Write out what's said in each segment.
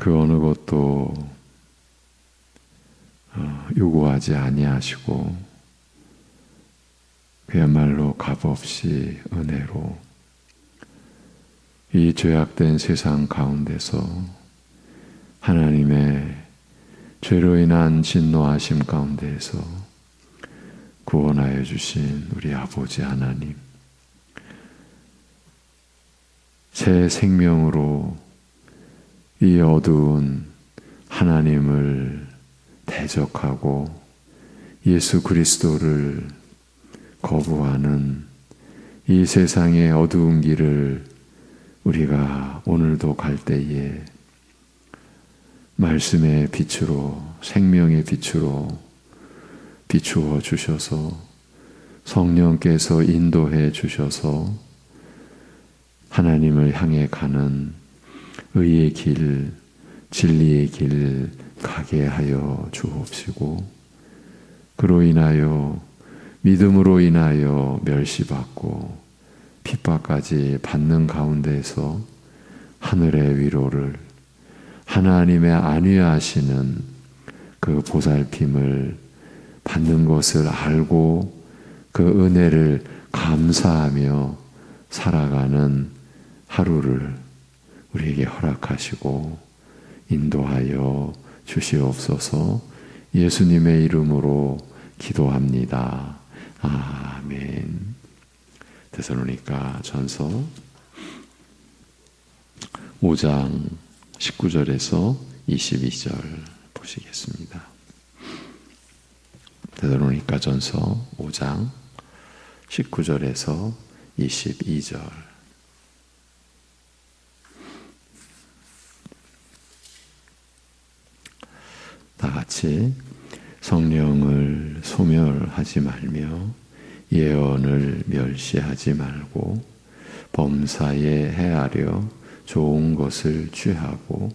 그 어느 것도 요구하지 아니하시고 그야말로 값없이 은혜로 이 죄악된 세상 가운데서 하나님의 죄로 인한 진노하심 가운데에서 구원하여 주신 우리 아버지 하나님, 새 생명으로 이 어두운 하나님을 대적하고 예수 그리스도를 거부하는 이 세상의 어두운 길을 우리가 오늘도 갈 때에 말씀의 빛으로, 생명의 빛으로 비추어 주셔서 성령께서 인도해 주셔서 하나님을 향해 가는 의의 길, 진리의 길 가게 하여 주옵시고, 그로 인하여 믿음으로 인하여 멸시받고 핍박까지 받는 가운데서 하늘의 위로를, 하나님의 안위하시는 그 보살핌을 받는 것을 알고 그 은혜를 감사하며 살아가는 하루를 우리에게 허락하시고 인도하여 주시옵소서. 예수님의 이름으로 기도합니다. 아멘. 데살로니가 전서 5장 19절에서 22절 보시겠습니다. 데살로니가 전서 5장 19절에서 22절. 다 같이 성령을 소멸하지 말며 예언을 멸시하지 말고 범사에 헤아려 좋은 것을 취하고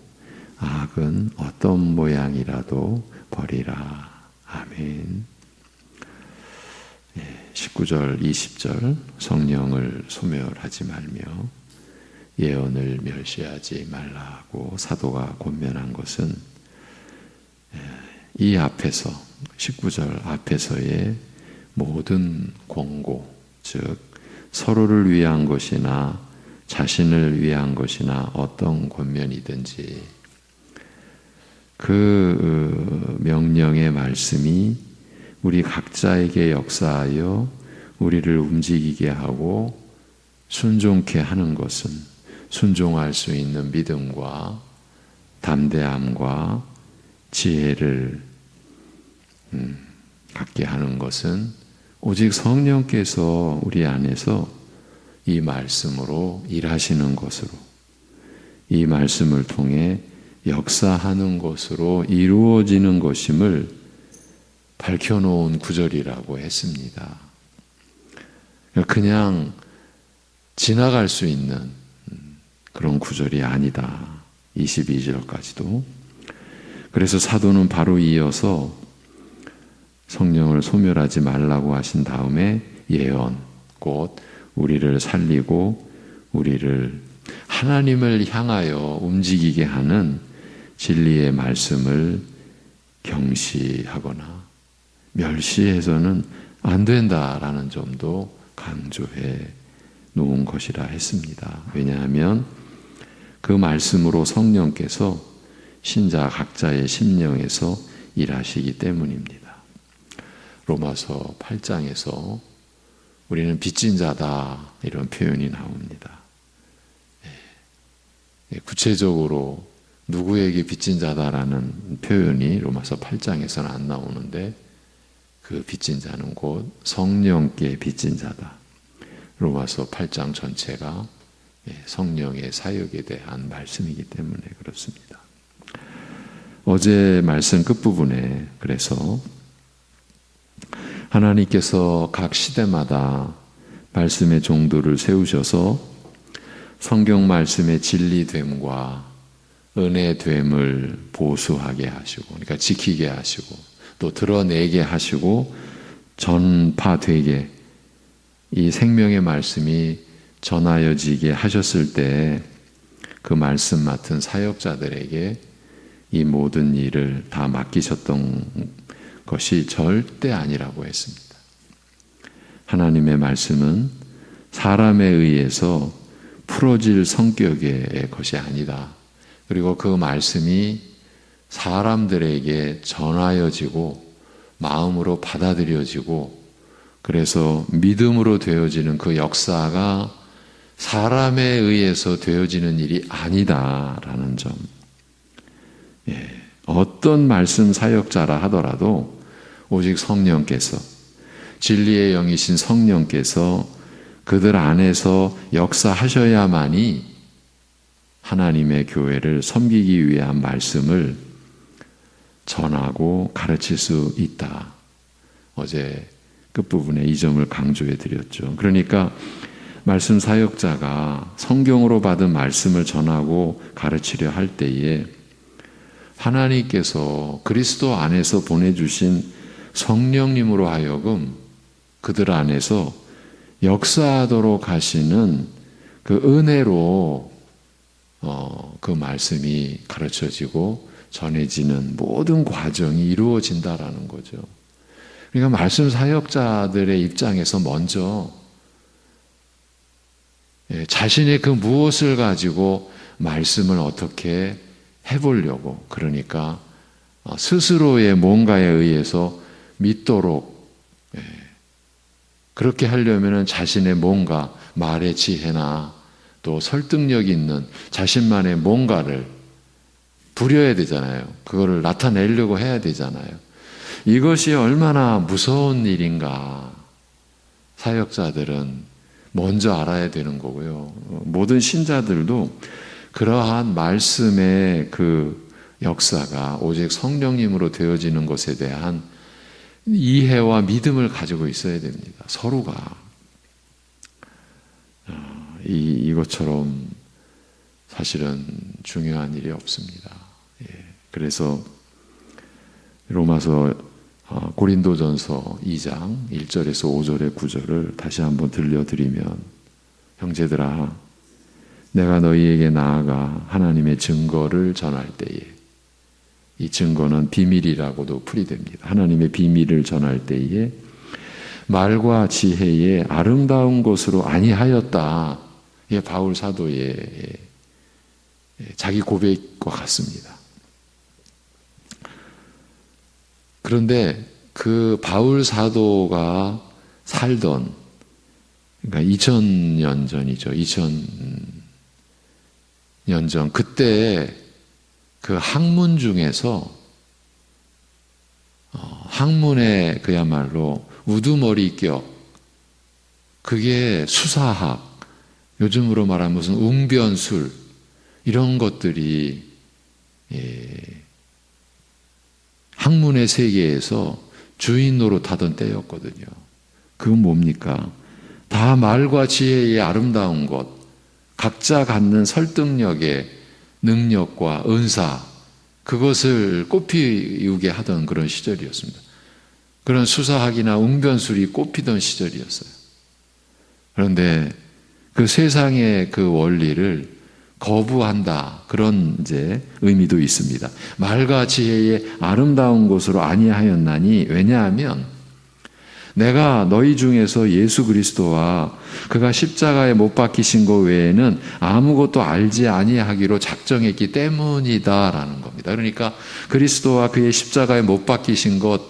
악은 어떤 모양이라도 버리라. 아멘. 19절, 20절 성령을 소멸하지 말며 예언을 멸시하지 말라고 사도가 권면한 것은 이 앞에서 19절 앞에서의 모든 권고, 즉 서로를 위한 것이나 자신을 위한 것이나 어떤 권면이든지 그 명령의 말씀이 우리 각자에게 역사하여 우리를 움직이게 하고 순종케 하는 것은 순종할 수 있는 믿음과 담대함과 지혜를 갖게 하는 것은 오직 성령께서 우리 안에서 이 말씀으로 일하시는 것으로, 이 말씀을 통해 역사하는 것으로 이루어지는 것임을 밝혀놓은 구절이라고 했습니다. 그냥 지나갈 수 있는 그런 구절이 아니다. 22절까지도. 그래서 사도는 바로 이어서 성령을 소멸하지 말라고 하신 다음에 예언, 곧 우리를 살리고 우리를 하나님을 향하여 움직이게 하는 진리의 말씀을 경시하거나 멸시해서는 안 된다라는 점도 강조해 놓은 것이라 했습니다. 왜냐하면 그 말씀으로 성령께서 신자 각자의 심령에서 일하시기 때문입니다. 로마서 8장에서 우리는 빚진 자다 이런 표현이 나옵니다. 구체적으로 누구에게 빚진 자다라는 표현이 로마서 8장에서는 안 나오는데 그 빚진 자는 곧 성령께 빚진 자다. 로마서 8장 전체가 성령의 사역에 대한 말씀이기 때문에 그렇습니다. 어제 말씀 끝부분에 그래서 하나님께서 각 시대마다 말씀의 종도를 세우셔서 성경 말씀의 진리됨과 은혜됨을 보수하게 하시고, 그러니까 지키게 하시고 또 드러내게 하시고 전파되게, 이 생명의 말씀이 전하여지게 하셨을 때 그 말씀 맡은 사역자들에게 이 모든 일을 다 맡기셨던 것이 절대 아니라고 했습니다. 하나님의 말씀은 사람에 의해서 풀어질 성격의 것이 아니다. 그리고 그 말씀이 사람들에게 전하여지고 마음으로 받아들여지고 그래서 믿음으로 되어지는 그 역사가 사람에 의해서 되어지는 일이 아니다라는 점. 어떤 말씀 사역자라 하더라도 오직 성령께서, 진리의 영이신 성령께서 그들 안에서 역사하셔야만이 하나님의 교회를 섬기기 위한 말씀을 전하고 가르칠 수 있다. 어제 끝부분에 이 점을 강조해 드렸죠. 그러니까 말씀 사역자가 성경으로 받은 말씀을 전하고 가르치려 할 때에 하나님께서 그리스도 안에서 보내주신 성령님으로 하여금 그들 안에서 역사하도록 하시는 그 은혜로 그 말씀이 가르쳐지고 전해지는 모든 과정이 이루어진다라는 거죠. 그러니까 말씀 사역자들의 입장에서 먼저 자신의 그 무엇을 가지고 말씀을 어떻게 해보려고, 그러니까 스스로의 뭔가에 의해서 믿도록, 그렇게 하려면 자신의 뭔가 말의 지혜나 또 설득력 있는 자신만의 뭔가를 부려야 되잖아요. 그거를 나타내려고 해야 되잖아요. 이것이 얼마나 무서운 일인가 사역자들은 먼저 알아야 되는 거고요. 모든 신자들도 그러한 말씀의 그 역사가 오직 성령님으로 되어지는 것에 대한 이해와 믿음을 가지고 있어야 됩니다. 서로가 이것처럼 사실은 중요한 일이 없습니다. 그래서 로마서 고린도전서 2장 1절에서 5절의 구절을 다시 한번 들려드리면, 형제들아 내가 너희에게 나아가 하나님의 증거를 전할 때에, 이 증거는 비밀이라고도 풀이됩니다. 하나님의 비밀을 전할 때에 말과 지혜의 아름다운 것으로 아니하였다. 이게 바울 사도의 자기 고백과 같습니다. 그런데 그 바울 사도가 살던, 그러니까 2000년 전이죠. 2000년 전, 그때 그 학문 중에서 학문의 그야말로 우두머리격, 그게 수사학, 요즘으로 말하면 무슨 웅변술, 이런 것들이 학문의 세계에서 주인 노릇하던 때였거든요. 그건 뭡니까? 다 말과 지혜의 아름다운 것, 각자 갖는 설득력의 능력과 은사, 그것을 꽃피우게 하던 그런 시절이었습니다. 그런 수사학이나 웅변술이 꽃피던 시절이었어요. 그런데 그 세상의 그 원리를 거부한다, 그런 이제 의미도 있습니다. 말과 지혜의 아름다운 것으로 아니하였나니, 왜냐하면 내가 너희 중에서 예수 그리스도와 그가 십자가에 못 박히신 것 외에는 아무것도 알지 아니하기로 작정했기 때문이다라는 겁니다. 그러니까 그리스도와 그의 십자가에 못 박히신 것,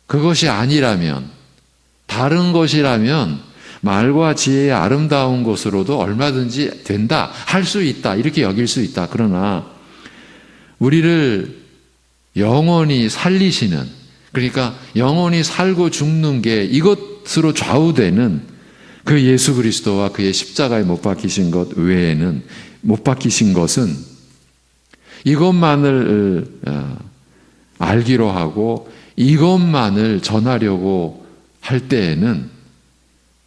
그것이 아니라면, 다른 것이라면 말과 지혜의 아름다운 것으로도 얼마든지 된다, 할 수 있다, 이렇게 여길 수 있다. 그러나 우리를 영원히 살리시는, 그러니까 영원히 살고 죽는 게 이것으로 좌우되는 그 예수 그리스도와 그의 십자가에 못 박히신 것 외에는, 못 박히신 것은 이것만을 알기로 하고 이것만을 전하려고 할 때에는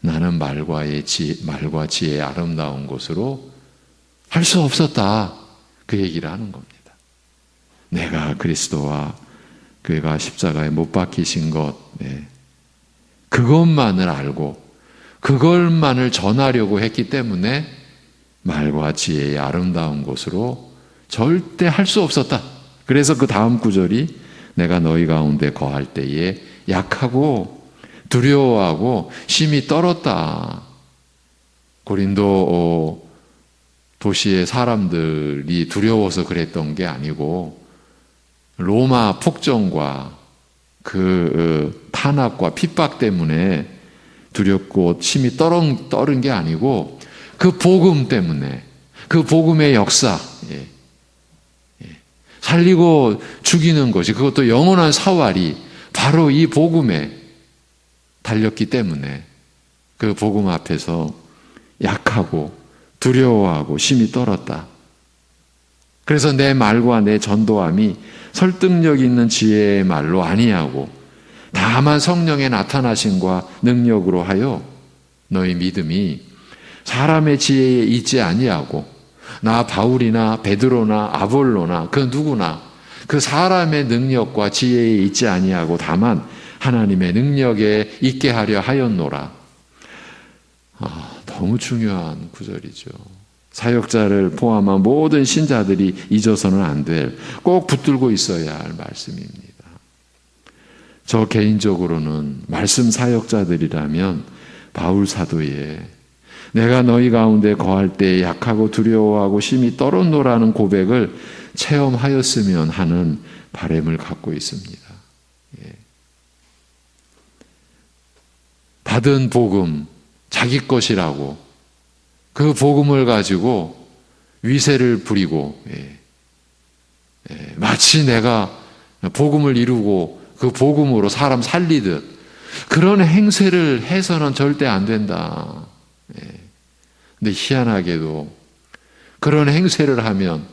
나는 말과 지혜의 아름다운 것으로 할 수 없었다, 그 얘기를 하는 겁니다. 내가 그리스도와 그가 십자가에 못 박히신 것, 그것만을 알고 그것만을 전하려고 했기 때문에 말과 지혜의 아름다운 것으로 절대 할 수 없었다. 그래서 그 다음 구절이 내가 너희 가운데 거할 때에 약하고 두려워하고 심히 떨었다. 고린도 도시의 사람들이 두려워서 그랬던 게 아니고 로마 폭정과 그 탄압과 핍박 때문에 두렵고 심히 떨은 게 아니고 그 복음 때문에, 그 복음의 역사, 살리고 죽이는 것이, 그것도 영원한 사활이 바로 이 복음에 달렸기 때문에 그 복음 앞에서 약하고 두려워하고 심히 떨었다. 그래서 내 말과 내 전도함이 설득력 있는 지혜의 말로 아니하고 다만 성령의 나타나심과 능력으로 하여 너희 믿음이 사람의 지혜에 있지 아니하고 나 바울이나 베드로나 아볼로나 그 누구나 그 사람의 능력과 지혜에 있지 아니하고 다만 하나님의 능력에 있게 하려 하였노라. 너무 중요한 구절이죠. 사역자를 포함한 모든 신자들이 잊어서는 안 될, 꼭 붙들고 있어야 할 말씀입니다. 저 개인적으로는 말씀 사역자들이라면 바울 사도의 내가 너희 가운데 거할 때 약하고 두려워하고 심히 떨었노라는 고백을 체험하였으면 하는 바람을 갖고 있습니다. 받은 복음, 자기 것이라고 그 복음을 가지고 위세를 부리고 마치 내가 복음을 이루고 그 복음으로 사람 살리듯 그런 행세를 해서는 절대 안 된다. 근데 희한하게도 그런 행세를 하면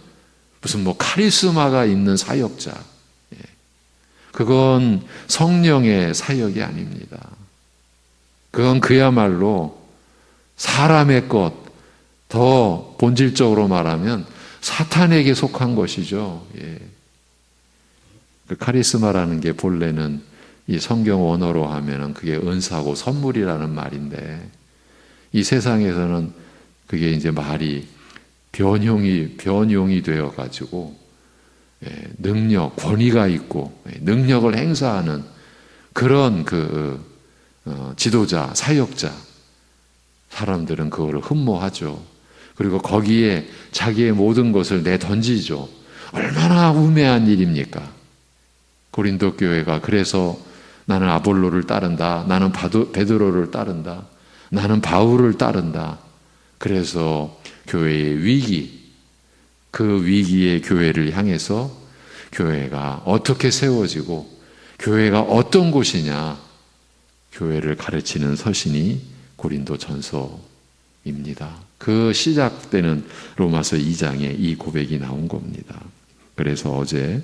무슨 카리스마가 있는 사역자, 그건 성령의 사역이 아닙니다. 그건 그야말로 사람의 것, 더 본질적으로 말하면 사탄에게 속한 것이죠. 그 카리스마라는 게 본래는 이 성경 언어로 하면은 그게 은사고 선물이라는 말인데 이 세상에서는 그게 이제 말이 변용이 되어 가지고 능력, 권위가 있고 능력을 행사하는 그런 지도자, 사역자 사람들은 그거를 흠모하죠. 그리고 거기에 자기의 모든 것을 내던지죠. 얼마나 우매한 일입니까? 고린도 교회가 그래서 나는 아볼로를 따른다. 나는 베드로를 따른다. 나는 바울을 따른다. 그래서 교회의 위기, 그 위기의 교회를 향해서 교회가 어떻게 세워지고 교회가 어떤 곳이냐, 교회를 가르치는 서신이 고린도 전서입니다. 그 시작되는 로마서 2장에 이 고백이 나온 겁니다. 그래서 어제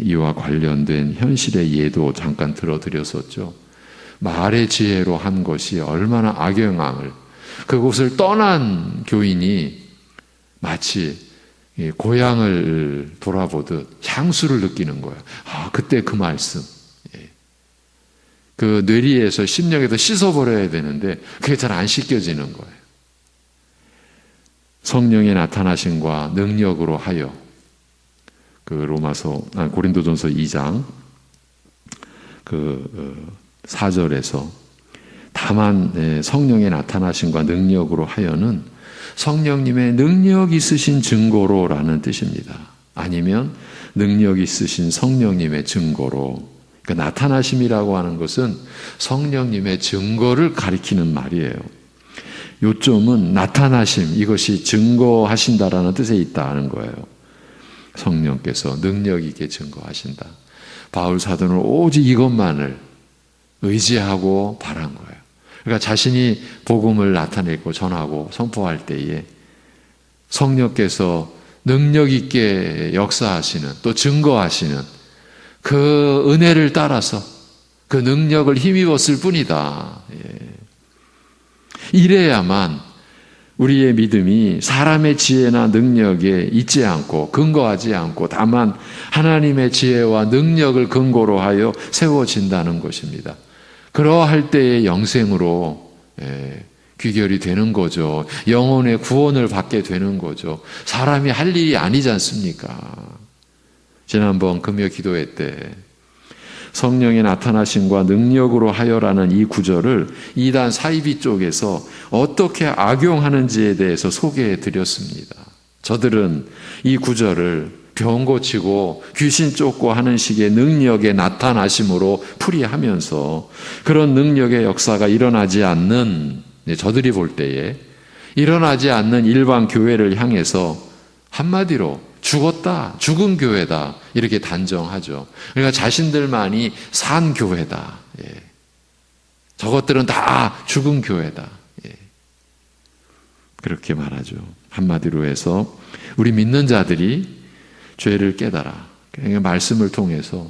이와 관련된 현실의 예도 잠깐 들어드렸었죠. 말의 지혜로 한 것이 얼마나 악영향을, 그곳을 떠난 교인이 마치 고향을 돌아보듯 향수를 느끼는 거예요. 그때 그 말씀, 그 뇌리에서 심령에서 씻어버려야 되는데 그게 잘 안 씻겨지는 거예요. 성령의 나타나심과 능력으로 하여, 그 고린도전서 2장 4절에서 다만 성령의 나타나심과 능력으로 하여는 성령님의 능력 있으신 증거로라는 뜻입니다. 아니면 능력 있으신 성령님의 증거로. 그러니까 나타나심이라고 하는 것은 성령님의 증거를 가리키는 말이에요. 요점은 나타나심, 이것이 증거하신다라는 뜻에 있다는 거예요. 성령께서 능력 있게 증거하신다. 바울 사도는 오직 이것만을 의지하고 바란 거예요. 그러니까 자신이 복음을 나타내고 전하고 선포할 때에 성령께서 능력 있게 역사하시는, 또 증거하시는 그 은혜를 따라서 그 능력을 힘입었을 뿐이다. 이래야만 우리의 믿음이 사람의 지혜나 능력에 있지 않고 근거하지 않고 다만 하나님의 지혜와 능력을 근거로 하여 세워진다는 것입니다. 그러할 때의 영생으로 귀결이 되는 거죠. 영혼의 구원을 받게 되는 거죠. 사람이 할 일이 아니지 않습니까? 지난번 금요 기도회 때 성령의 나타나심과 능력으로 하여라는 이 구절을 이단 사이비 쪽에서 어떻게 악용하는지에 대해서 소개해 드렸습니다. 저들은 이 구절을 병 고치고 귀신 쫓고 하는 식의 능력의 나타나심으로 풀이하면서 그런 능력의 역사가 일어나지 않는, 저들이 볼 때에 일어나지 않는 일반 교회를 향해서 한마디로 죽었다, 죽은 교회다 이렇게 단정하죠. 그러니까 자신들만이 산 교회다. 저것들은 다 죽은 교회다. 그렇게 말하죠. 한마디로 해서 우리 믿는 자들이 죄를 깨달아, 그러니까 말씀을 통해서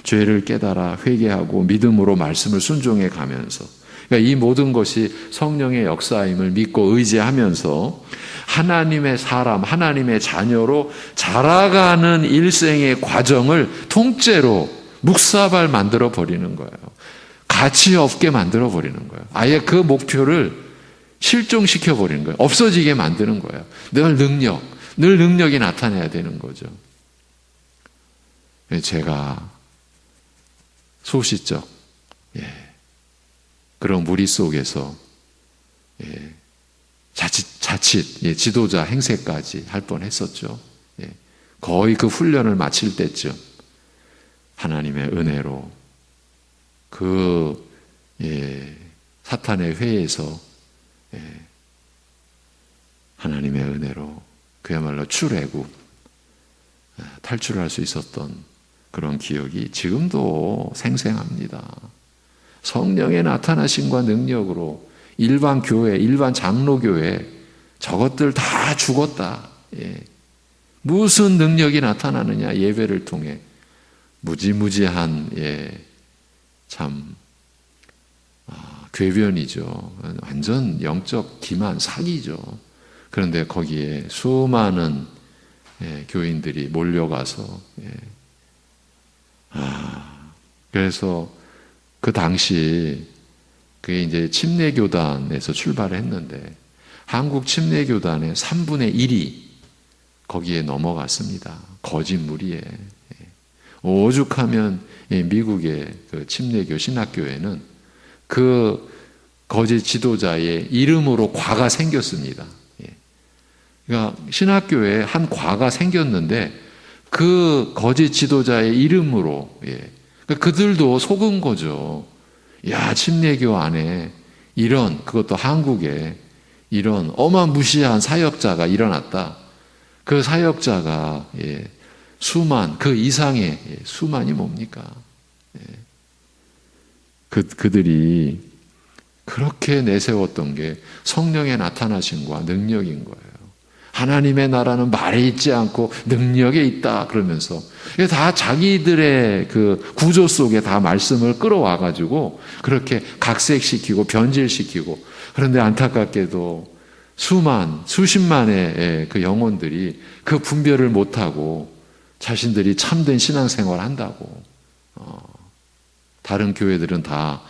죄를 깨달아 회개하고 믿음으로 말씀을 순종해 가면서, 그러니까 이 모든 것이 성령의 역사임을 믿고 의지하면서 하나님의 사람, 하나님의 자녀로 자라가는 일생의 과정을 통째로 묵사발 만들어 버리는 거예요. 가치 없게 만들어 버리는 거예요. 아예 그 목표를 실종시켜 버리는 거예요. 없어지게 만드는 거예요. 늘 능력이 나타나야 되는 거죠. 제가 소시적 그런 무리 속에서 자칫 지도자 행세까지 할 뻔했었죠. 거의 그 훈련을 마칠 때쯤 하나님의 은혜로 그 사탄의 회에서 하나님의 은혜로 그야말로 출애굽 탈출할 수 있었던 그런 기억이 지금도 생생합니다. 성령의 나타나심과 능력으로 일반 교회, 일반 장로교회 저것들 다 죽었다. 무슨 능력이 나타나느냐? 예배를 통해 무지무지한 참 궤변이죠. 완전 영적 기만 사기죠. 그런데 거기에 수많은 교인들이 몰려가서 그래서 그 당시 그게 이제 침례교단에서 출발을 했는데 한국 침례교단의 3분의 1이 거기에 넘어갔습니다. 거짓 무리에. 오죽하면 미국의 그 침례교 신학교에는 그 거짓 지도자의 이름으로 과가 생겼습니다. 그러니까 신학교에 한 과가 생겼는데 그 거짓 지도자의 이름으로 그러니까 그들도 속은 거죠. 야, 침례교 안에 그것도 한국에 이런 어마무시한 사역자가 일어났다. 그 사역자가 그 이상의 수만이 뭡니까? 그들이 그렇게 내세웠던 게 성령의 나타나심과 능력인 거예요. 하나님의 나라는 말에 있지 않고 능력에 있다 그러면서 다 자기들의 그 구조 속에 다 말씀을 끌어와가지고 그렇게 각색시키고 변질시키고, 그런데 안타깝게도 수십만의 그 영혼들이 그 분별을 못하고 자신들이 참된 신앙생활을 한다고 다른 교회들은 다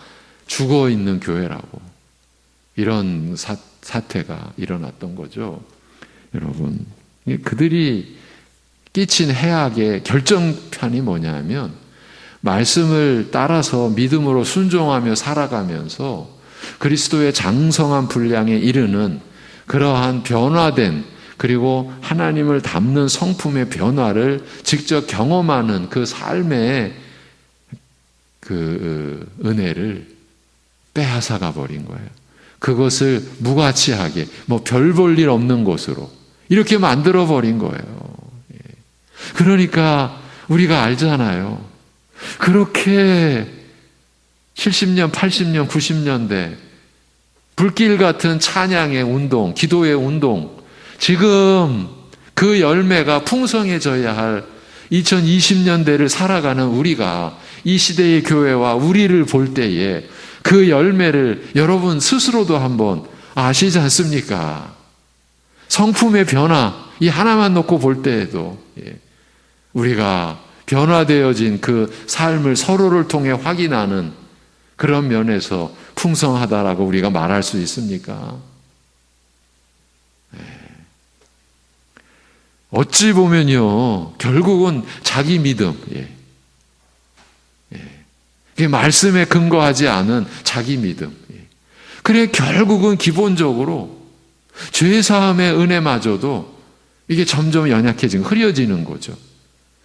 죽어있는 교회라고 이런 사태가 일어났던 거죠. 여러분, 그들이 끼친 해악의 결정판이 뭐냐면 말씀을 따라서 믿음으로 순종하며 살아가면서 그리스도의 장성한 분량에 이르는 그러한 변화된, 그리고 하나님을 닮는 성품의 변화를 직접 경험하는 그 삶의 그 은혜를 빼앗아가 버린 거예요. 그것을 무가치하게 별 볼 일 없는 것으로 이렇게 만들어 버린 거예요. 그러니까 우리가 알잖아요. 그렇게 70년, 80년, 90년대 불길 같은 찬양의 운동, 기도의 운동, 지금 그 열매가 풍성해져야 할 2020년대를 살아가는 우리가 이 시대의 교회와 우리를 볼 때에 그 열매를 여러분 스스로도 한번 아시지 않습니까? 성품의 변화, 이 하나만 놓고 볼 때에도 우리가 변화되어진 그 삶을 서로를 통해 확인하는 그런 면에서 풍성하다라고 우리가 말할 수 있습니까? 어찌 보면요, 결국은 자기 믿음, 그게 말씀에 근거하지 않은 자기 믿음. 그래, 결국은 기본적으로 죄사함의 은혜마저도 이게 점점 연약해지고 흐려지는 거죠.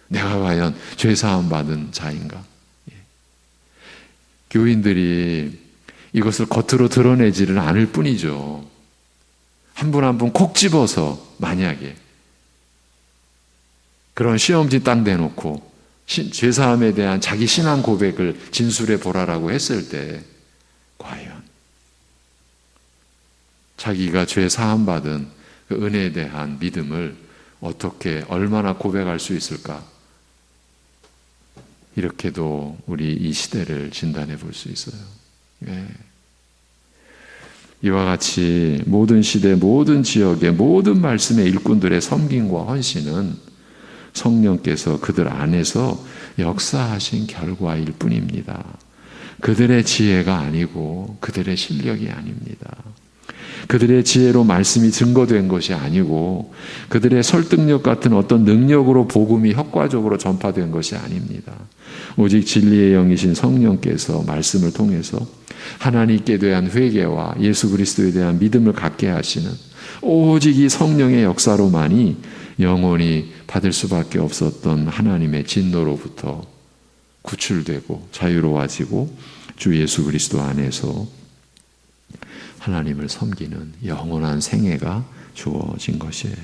내가 과연 죄사함 받은 자인가? 교인들이 이것을 겉으로 드러내지를 않을 뿐이죠. 한 분 한 분 콕 집어서 만약에 그런 시험지 딱 내놓고 죄사함에 대한 자기 신앙 고백을 진술해 보라라고 했을 때 과연 자기가 죄사함 받은 그 은혜에 대한 믿음을 어떻게 얼마나 고백할 수 있을까? 이렇게도 우리 이 시대를 진단해 볼 수 있어요. 이와 같이 모든 시대, 모든 지역의 모든 말씀의 일꾼들의 섬김과 헌신은 성령께서 그들 안에서 역사하신 결과일 뿐입니다. 그들의 지혜가 아니고 그들의 실력이 아닙니다. 그들의 지혜로 말씀이 증거된 것이 아니고 그들의 설득력 같은 어떤 능력으로 복음이 효과적으로 전파된 것이 아닙니다. 오직 진리의 영이신 성령께서 말씀을 통해서 하나님께 대한 회개와 예수 그리스도에 대한 믿음을 갖게 하시는 오직 이 성령의 역사로만이 영원히 받을 수밖에 없었던 하나님의 진노로부터 구출되고 자유로워지고 주 예수 그리스도 안에서 하나님을 섬기는 영원한 생애가 주어진 것이에요.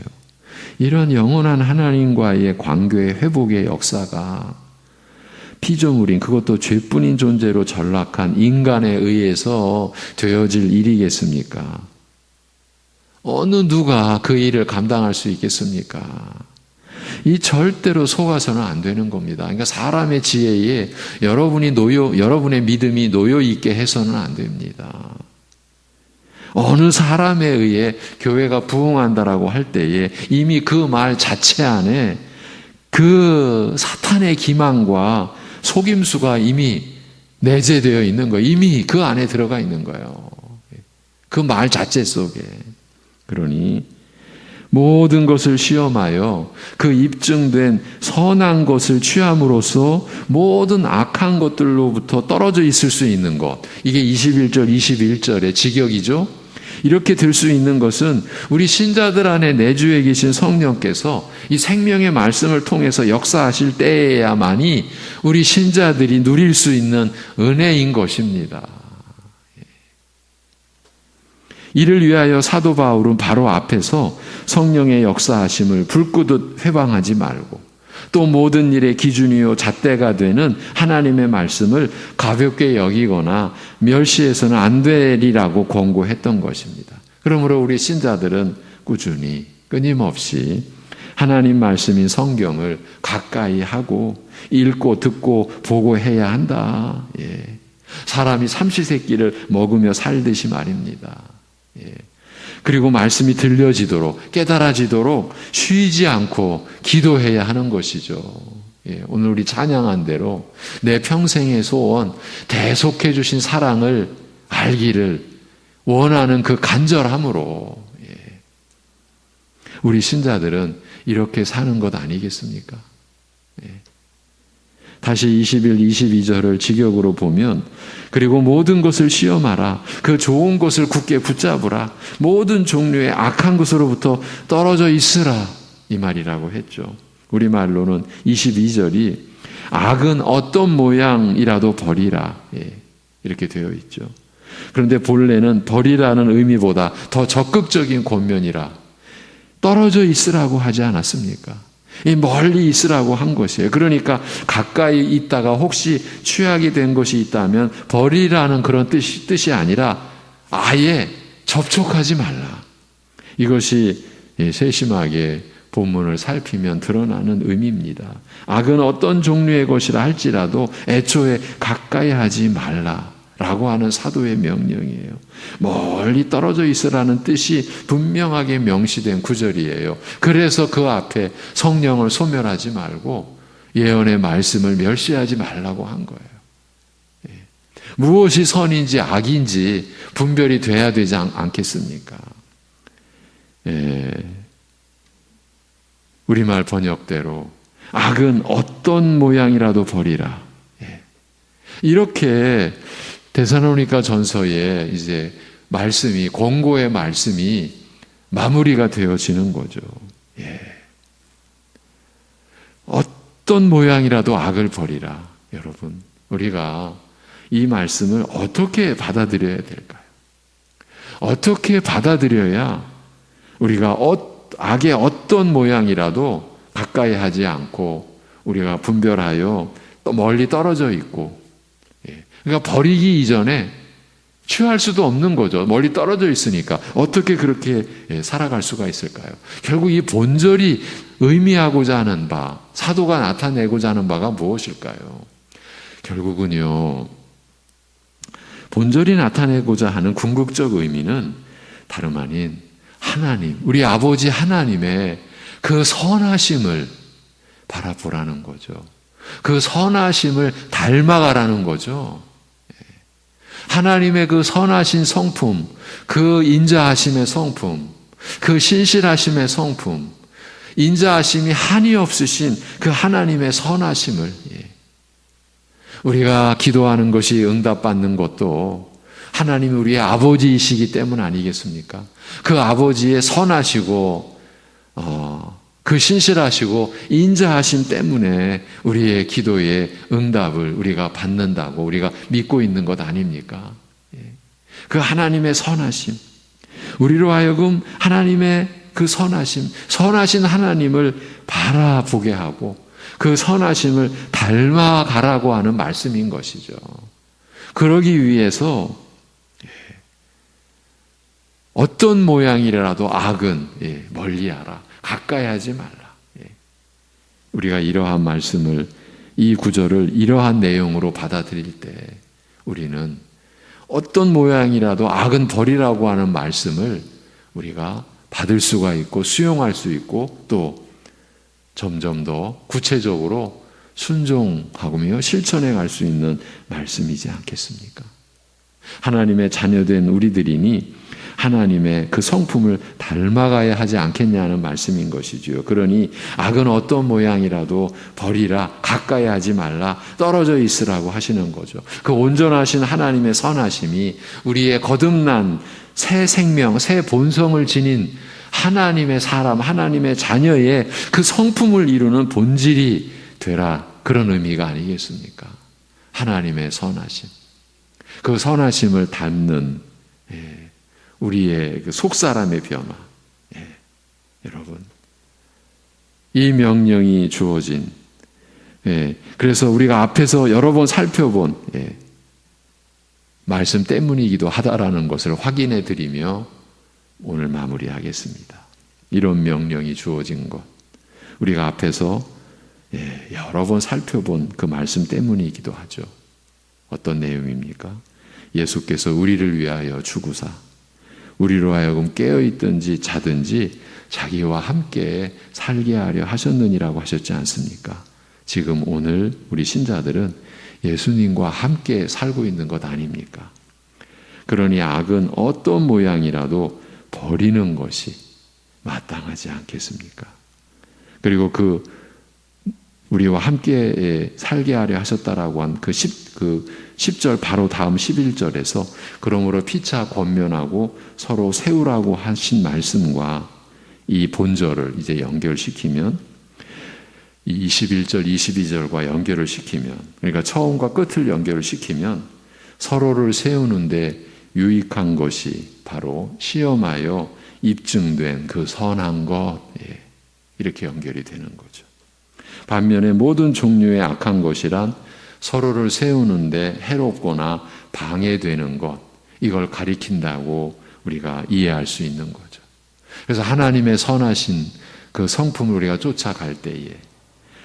이런 영원한 하나님과의 관계의 회복의 역사가 피조물인, 그것도 죄뿐인 존재로 전락한 인간에 의해서 되어질 일이겠습니까? 어느 누가 그 일을 감당할 수 있겠습니까? 이 절대로 속아서는 안 되는 겁니다. 그러니까 사람의 지혜에 여러분의 믿음이 놓여 있게 해서는 안 됩니다. 어느 사람에 의해 교회가 부흥한다라고 할 때에 이미 그 말 자체 안에 그 사탄의 기망과 속임수가 이미 내재되어 있는 거예요. 이미 그 안에 들어가 있는 거예요. 그 말 자체 속에. 그러니 모든 것을 시험하여 그 입증된 선한 것을 취함으로써 모든 악한 것들로부터 떨어져 있을 수 있는 것. 이게 21절, 21절의 직역이죠. 이렇게 될 수 있는 것은 우리 신자들 안에 내주에 계신 성령께서 이 생명의 말씀을 통해서 역사하실 때에야만이 우리 신자들이 누릴 수 있는 은혜인 것입니다. 이를 위하여 사도 바울은 바로 앞에서 성령의 역사하심을 불끄듯 회방하지 말고 또 모든 일의 기준이요 잣대가 되는 하나님의 말씀을 가볍게 여기거나 멸시해서는 안 되리라고 권고했던 것입니다. 그러므로 우리 신자들은 꾸준히 끊임없이 하나님 말씀인 성경을 가까이 하고 읽고 듣고 보고 해야 한다. 사람이 삼시세끼를 먹으며 살듯이 말입니다. 그리고 말씀이 들려지도록 깨달아지도록 쉬지 않고 기도해야 하는 것이죠. 오늘 우리 찬양한 대로 내 평생의 소원 대속해 주신 사랑을 알기를 원하는 그 간절함으로 우리 신자들은 이렇게 사는 것 아니겠습니까? 다시 21, 22절을 직역으로 보면 그리고 모든 것을 시험하라. 그 좋은 것을 굳게 붙잡으라. 모든 종류의 악한 것으로부터 떨어져 있으라. 이 말이라고 했죠. 우리말로는 22절이 악은 어떤 모양이라도 버리라. 이렇게 되어 있죠. 그런데 본래는 버리라는 의미보다 더 적극적인 권면이라. 떨어져 있으라고 하지 않았습니까? 멀리 있으라고 한 것이에요. 그러니까 가까이 있다가 혹시 취하게 된 것이 있다면 버리라는 그런 뜻이 아니라 아예 접촉하지 말라. 이것이 세심하게 본문을 살피면 드러나는 의미입니다. 악은 어떤 종류의 것이라 할지라도 애초에 가까이 하지 말라라고 하는 사도의 명령이에요. 멀리 떨어져 있으라는 뜻이 분명하게 명시된 구절이에요. 그래서 그 앞에 성령을 소멸하지 말고 예언의 말씀을 멸시하지 말라고 한 거예요. 무엇이 선인지 악인지 분별이 돼야 되지 않겠습니까? 예. 우리말 번역대로 악은 어떤 모양이라도 버리라. 예. 이렇게 데살로니가 전서에 이제 말씀이, 권고의 말씀이 마무리가 되어지는 거죠. 예. 어떤 모양이라도 악을 버리라. 여러분, 우리가 이 말씀을 어떻게 받아들여야 될까요? 어떻게 받아들여야 우리가 악의 어떤 모양이라도 가까이 하지 않고 우리가 분별하여 또 멀리 떨어져 있고, 그러니까 버리기 이전에 취할 수도 없는 거죠. 멀리 떨어져 있으니까 어떻게 그렇게 살아갈 수가 있을까요? 결국 이 본절이 의미하고자 하는 바, 사도가 나타내고자 하는 바가 무엇일까요? 결국은요, 본절이 나타내고자 하는 궁극적 의미는 다름 아닌 하나님, 우리 아버지 하나님의 그 선하심을 바라보라는 거죠. 그 선하심을 닮아가라는 거죠. 하나님의 그 선하신 성품, 그 인자하심의 성품, 그 신실하심의 성품, 인자하심이 한이 없으신 그 하나님의 선하심을, 우리가 기도하는 것이 응답받는 것도 하나님이 우리의 아버지이시기 때문 아니겠습니까? 그 아버지의 선하시고 그 신실하시고 인자하심 때문에 우리의 기도의 응답을 우리가 받는다고 우리가 믿고 있는 것 아닙니까? 그 하나님의 선하심, 우리로 하여금 하나님의 그 선하심, 선하신 하나님을 바라보게 하고 그 선하심을 닮아가라고 하는 말씀인 것이죠. 그러기 위해서 어떤 모양이라도 악은 멀리하라, 가까이 하지 말라. 우리가 이러한 말씀을, 이 구절을 이러한 내용으로 받아들일 때 우리는 어떤 모양이라도 악은 버리라고 하는 말씀을 우리가 받을 수가 있고 수용할 수 있고 또 점점 더 구체적으로 순종하며 실천해 갈 수 있는 말씀이지 않겠습니까? 하나님의 자녀된 우리들이니 하나님의 그 성품을 닮아가야 하지 않겠냐는 말씀인 것이지요. 그러니 악은 어떤 모양이라도 버리라, 가까이 하지 말라, 떨어져 있으라고 하시는 거죠. 그 온전하신 하나님의 선하심이 우리의 거듭난 새 생명, 새 본성을 지닌 하나님의 사람, 하나님의 자녀의 그 성품을 이루는 본질이 되라, 그런 의미가 아니겠습니까? 하나님의 선하심, 그 선하심을 닮는 우리의 그 속사람의 변화. 여러분, 이 명령이 주어진, 그래서 우리가 앞에서 여러 번 살펴본 말씀 때문이기도 하다라는 것을 확인해 드리며 오늘 마무리하겠습니다. 이런 명령이 주어진 것, 우리가 앞에서 여러 번 살펴본 그 말씀 때문이기도 하죠. 어떤 내용입니까? 예수께서 우리를 위하여 죽으사 우리로 하여금 깨어있든지 자든지 자기와 함께 살게 하려 하셨느니라고 하셨지 않습니까? 지금 오늘 우리 신자들은 예수님과 함께 살고 있는 것 아닙니까? 그러니 악은 어떤 모양이라도 버리는 것이 마땅하지 않겠습니까? 그리고 그 우리와 함께 살게 하려 하셨다라고 한 그 10절 바로 다음 11절에서 그러므로 피차 권면하고 서로 세우라고 하신 말씀과 이 본절을 이제 연결시키면 이 21절, 22절과 연결을 시키면, 그러니까 처음과 끝을 연결을 시키면 서로를 세우는데 유익한 것이 바로 시험하여 입증된 그 선한 것, 이렇게 연결이 되는 거죠. 반면에 모든 종류의 악한 것이란 서로를 세우는데 해롭거나 방해되는 것, 이걸 가리킨다고 우리가 이해할 수 있는 거죠. 그래서 하나님의 선하신 그 성품을 우리가 쫓아갈 때에,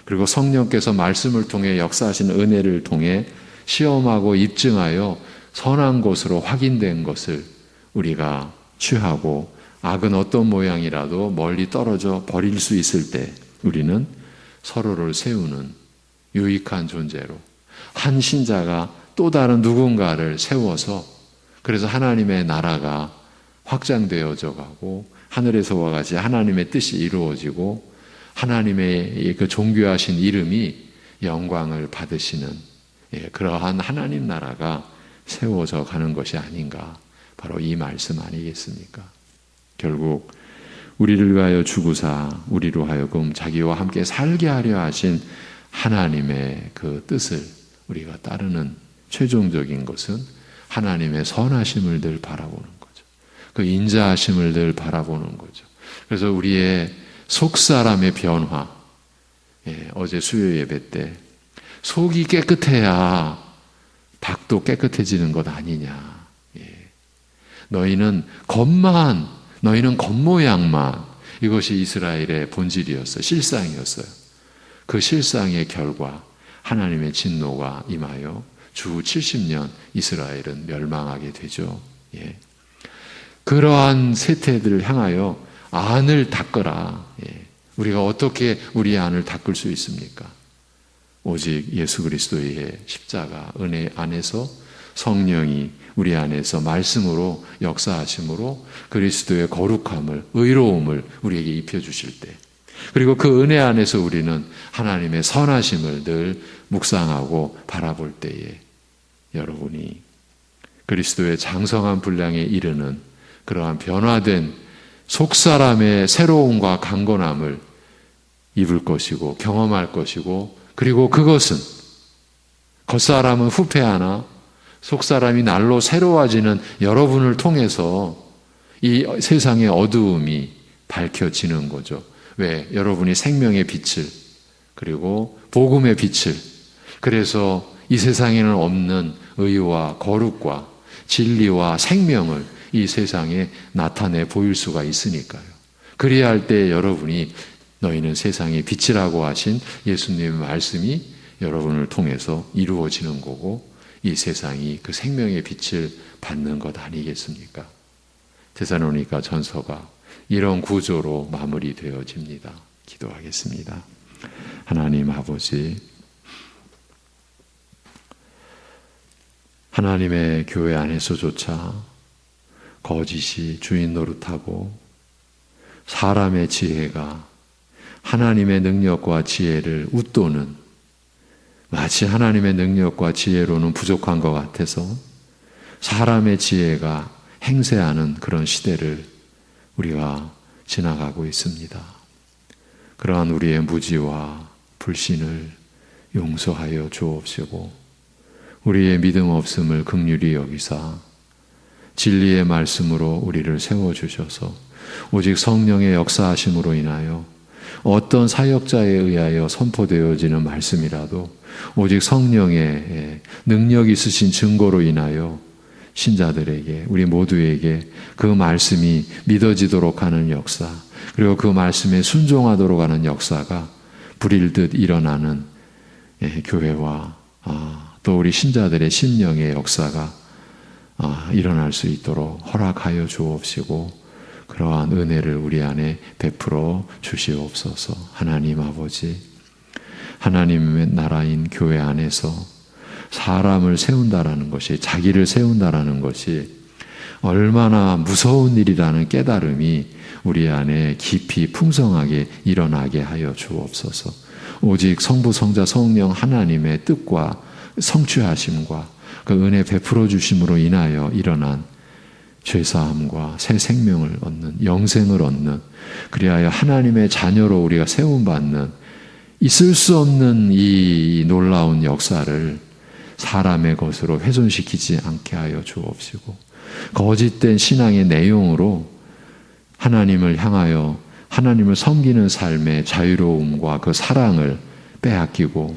그리고 성령께서 말씀을 통해 역사하신 은혜를 통해 시험하고 입증하여 선한 것으로 확인된 것을 우리가 취하고 악은 어떤 모양이라도 멀리 떨어져 버릴 수 있을 때 우리는 서로를 세우는 유익한 존재로 한 신자가 또 다른 누군가를 세워서 그래서 하나님의 나라가 확장되어져 가고 하늘에서와 같이 하나님의 뜻이 이루어지고 하나님의 그 존귀하신 이름이 영광을 받으시는 그러한 하나님 나라가 세워져 가는 것이 아닌가. 바로 이 말씀 아니겠습니까? 결국 우리를 위하여 주구사 우리로 하여금 자기와 함께 살게 하려 하신 하나님의 그 뜻을 우리가 따르는 최종적인 것은 하나님의 선하심을 늘 바라보는 거죠. 그 인자하심을 늘 바라보는 거죠. 그래서 우리의 속사람의 변화, 어제 수요 예배 때 속이 깨끗해야 밖도 깨끗해지는 것 아니냐. 너희는 겉모양만, 이것이 이스라엘의 본질이었어요. 실상이었어요. 그 실상의 결과 하나님의 진노가 임하여 주 70년 이스라엘은 멸망하게 되죠. 그러한 세태들을 향하여 안을 닦으라. 우리가 어떻게 우리의 안을 닦을 수 있습니까? 오직 예수 그리스도의 십자가 은혜 안에서 성령이 우리 안에서 말씀으로 역사하심으로 그리스도의 거룩함을, 의로움을 우리에게 입혀주실 때, 그리고 그 은혜 안에서 우리는 하나님의 선하심을 늘 묵상하고 바라볼 때에 여러분이 그리스도의 장성한 분량에 이르는 그러한 변화된 속사람의 새로움과 강건함을 입을 것이고 경험할 것이고, 그리고 그것은 겉사람은 후패하나 속사람이 날로 새로워지는 여러분을 통해서 이 세상의 어두움이 밝혀지는 거죠. 왜? 여러분이 생명의 빛을, 그리고 복음의 빛을, 그래서 이 세상에는 없는 의와 거룩과 진리와 생명을 이 세상에 나타내 보일 수가 있으니까요. 그래야 할 때 여러분이 너희는 세상의 빛이라고 하신 예수님의 말씀이 여러분을 통해서 이루어지는 거고, 이 세상이 그 생명의 빛을 받는 것 아니겠습니까? 데살로니가 전서가 이런 구조로 마무리되어집니다. 기도하겠습니다. 하나님 아버지, 하나님의 교회 안에서조차 거짓이 주인 노릇하고 사람의 지혜가 하나님의 능력과 지혜를 웃도는, 마치 하나님의 능력과 지혜로는 부족한 것 같아서 사람의 지혜가 행세하는 그런 시대를 우리가 지나가고 있습니다. 그러한 우리의 무지와 불신을 용서하여 주옵시고, 우리의 믿음 없음을 긍휼히 여기사 진리의 말씀으로 우리를 세워주셔서 오직 성령의 역사하심으로 인하여 어떤 사역자에 의하여 선포되어지는 말씀이라도 오직 성령의 능력 있으신 증거로 인하여 신자들에게, 우리 모두에게 그 말씀이 믿어지도록 하는 역사, 그리고 그 말씀에 순종하도록 하는 역사가 불일듯 일어나는 교회와 또 우리 신자들의 심령의 역사가 일어날 수 있도록 허락하여 주옵시고, 그러한 은혜를 우리 안에 베풀어 주시옵소서. 하나님 아버지, 하나님의 나라인 교회 안에서 사람을 세운다라는 것이, 자기를 세운다라는 것이 얼마나 무서운 일이라는 깨달음이 우리 안에 깊이 풍성하게 일어나게 하여 주옵소서. 오직 성부, 성자, 성령 하나님의 뜻과 성취하심과 그 은혜 베풀어 주심으로 인하여 일어난 죄사함과 새 생명을 얻는, 영생을 얻는, 그리하여 하나님의 자녀로 우리가 세움받는 있을 수 없는 이 놀라운 역사를 사람의 것으로 훼손시키지 않게 하여 주옵시고, 거짓된 신앙의 내용으로 하나님을 향하여 하나님을 섬기는 삶의 자유로움과 그 사랑을 빼앗기고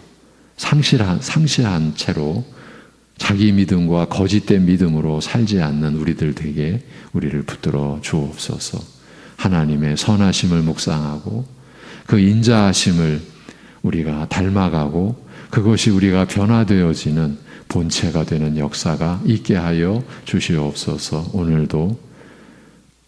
상실한 채로 자기 믿음과 거짓된 믿음으로 살지 않는 우리들 되게 우리를 붙들어 주옵소서. 하나님의 선하심을 묵상하고 그 인자하심을 우리가 닮아가고 그것이 우리가 변화되어지는 본체가 되는 역사가 있게 하여 주시옵소서. 오늘도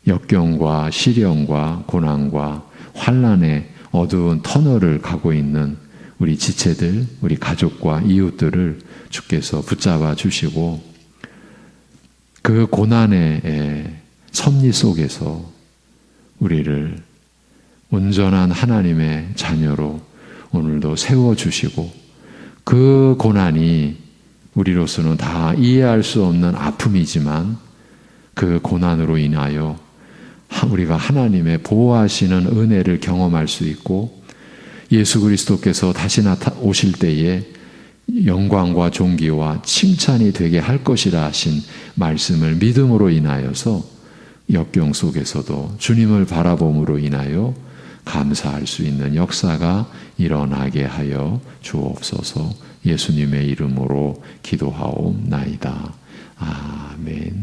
역경과 시련과 고난과 환난의 어두운 터널을 가고 있는 우리 지체들, 우리 가족과 이웃들을 주께서 붙잡아 주시고 그 고난의 섭리 속에서 우리를 온전한 하나님의 자녀로 오늘도 세워주시고 그 고난이 우리로서는 다 이해할 수 없는 아픔이지만 그 고난으로 인하여 우리가 하나님의 보호하시는 은혜를 경험할 수 있고 예수 그리스도께서 다시 오실 때에 영광과 존귀와 칭찬이 되게 할 것이라 하신 말씀을 믿음으로 인하여서 역경 속에서도 주님을 바라봄으로 인하여 감사할 수 있는 역사가 일어나게 하여 주옵소서. 예수님의 이름으로 기도하옵나이다. 아멘.